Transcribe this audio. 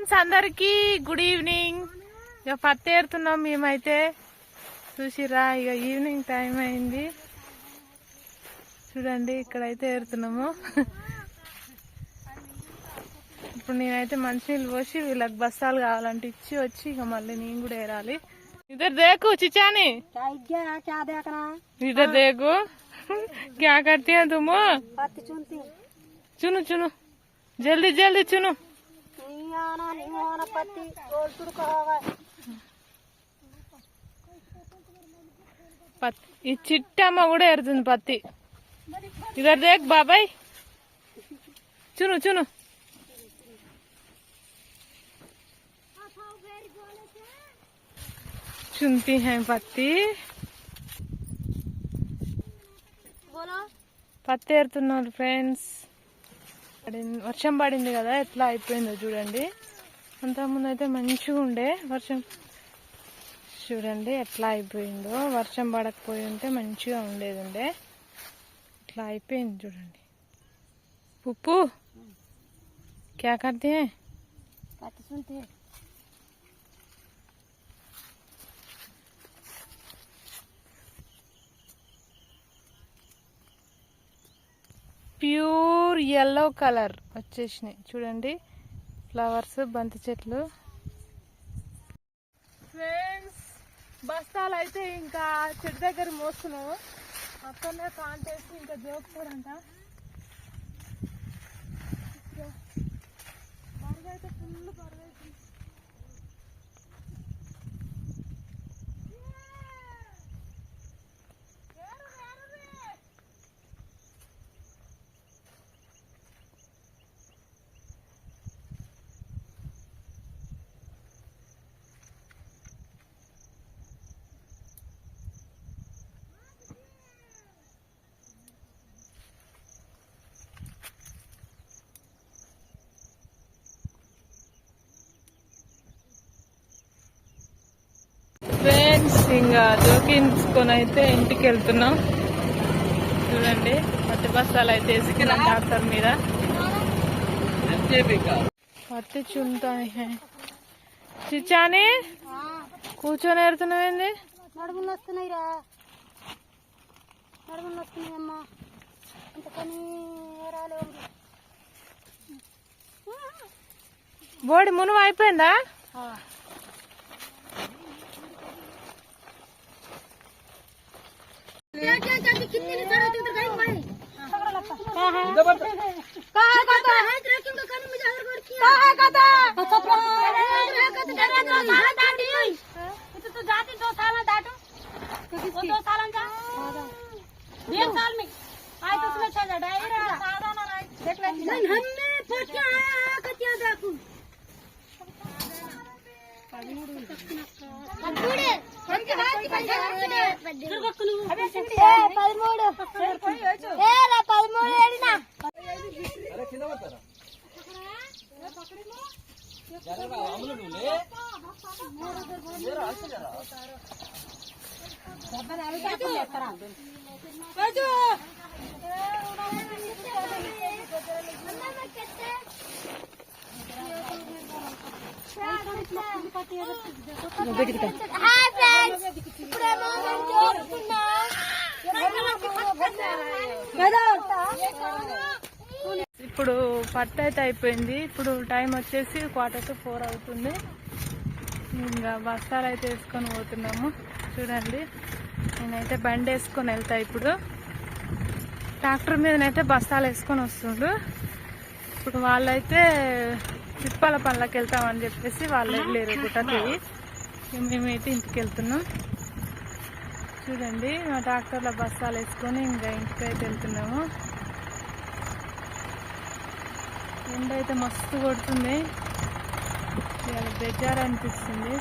Friends అందరికి good evening. ఇక పత్తి ఏరుతున్నాం మేమైతే. చూసిరా ఇక ఈవినింగ్ టైం అయింది. చూడండి ఇక్కడైతే ఏరుతున్నాము. ఇప్పుడు నేనైతే మంచినీళ్ళు పోసి వీళ్ళకి బస్తాలు కావాలంటే ఇచ్చి వచ్చి ఇక మళ్ళీ నేను కూడా ఏరాలి. ఇద్దరు దేకు చిచాని इधर देखो क्या करती है तुम. चुनो चुनो जल्दी जल्दी चुनो. ఈ చిట్టమ్మ కూడా ఎరుతుంది పత్తి. इधर देख बाबाई चुनो चुनो. चुनती हैं పత్తి. పత్తి ఏరుతున్నారు ఫ్రెండ్స్. వర్షం పడింది కదా ఎట్లా అయిపోయిందో చూడండి. అంతకుముందు అయితే మంచిగా ఉండే వర్షం. చూడండి ఎట్లా అయిపోయిందో. వర్షం పడకపోయి ఉంటే మంచిగా ఉండేది ఉండే. ఇట్లా అయిపోయింది చూడండి. పుప్పు క్యా కర్తే హై. ప్యూర్ ఎల్లో కలర్ వచ్చేసినాయి చూడండి. ఫ్లవర్స్ బంతి చెట్లు. ఫ్రెండ్స్ బస్తాలు అయితే ఇంకా చెట్టు దగ్గర మోస్తున్నాము. అక్కడనే కాంటేసి ఇంకా జోకుతారంట. బరువు అయితే ఫుల్ బరువు అవుతుంది. ఫ్రెండ్స్ ఇంకా జోకించుకొని అయితే ఇంటికి వెళ్తున్నాం. చూడండి పత్తి బస్తాలు అయితే వేసుకున్నాం ట్రాక్టర్ మీద. పత్తి చుంటాయి. చిచ్చాని కూర్చొని ఏరుతున్నావు ఏంది. నడుములు వస్తున్నాయిరా, నడుములు వస్తున్నాయమ్మా. అంతకని బోడి మునువు అయిపోయిందా. ఇప్పుడు పత్తి అయితే అయిపోయింది. ఇప్పుడు టైం వచ్చేసి 3:45 అవుతుంది. ఇంకా బస్తాలు అయితే వేసుకొని పోతున్నాము. చూడండి నేనైతే బండి వేసుకొని వెళ్తా. ఇప్పుడు ట్రాక్టర్ మీదనైతే బస్తాలు వేసుకొని వస్తుండు. ఇప్పుడు వాళ్ళైతే చిప్పాల పనులకు వెళ్తామని చెప్పేసి వాళ్ళు వెళ్ళారు గుట్టకి. మేమైతే ఇంటికి వెళ్తున్నాం. చూడండి మా ట్రాక్టర్లో బస్తాలు వేసుకొని ఇంకా ఇంటికి అయితే వెళ్తున్నాము. ఎండ అయితే మస్తు కొడుతుంది. ఇవాళ బెజార్ అనిపిస్తుంది.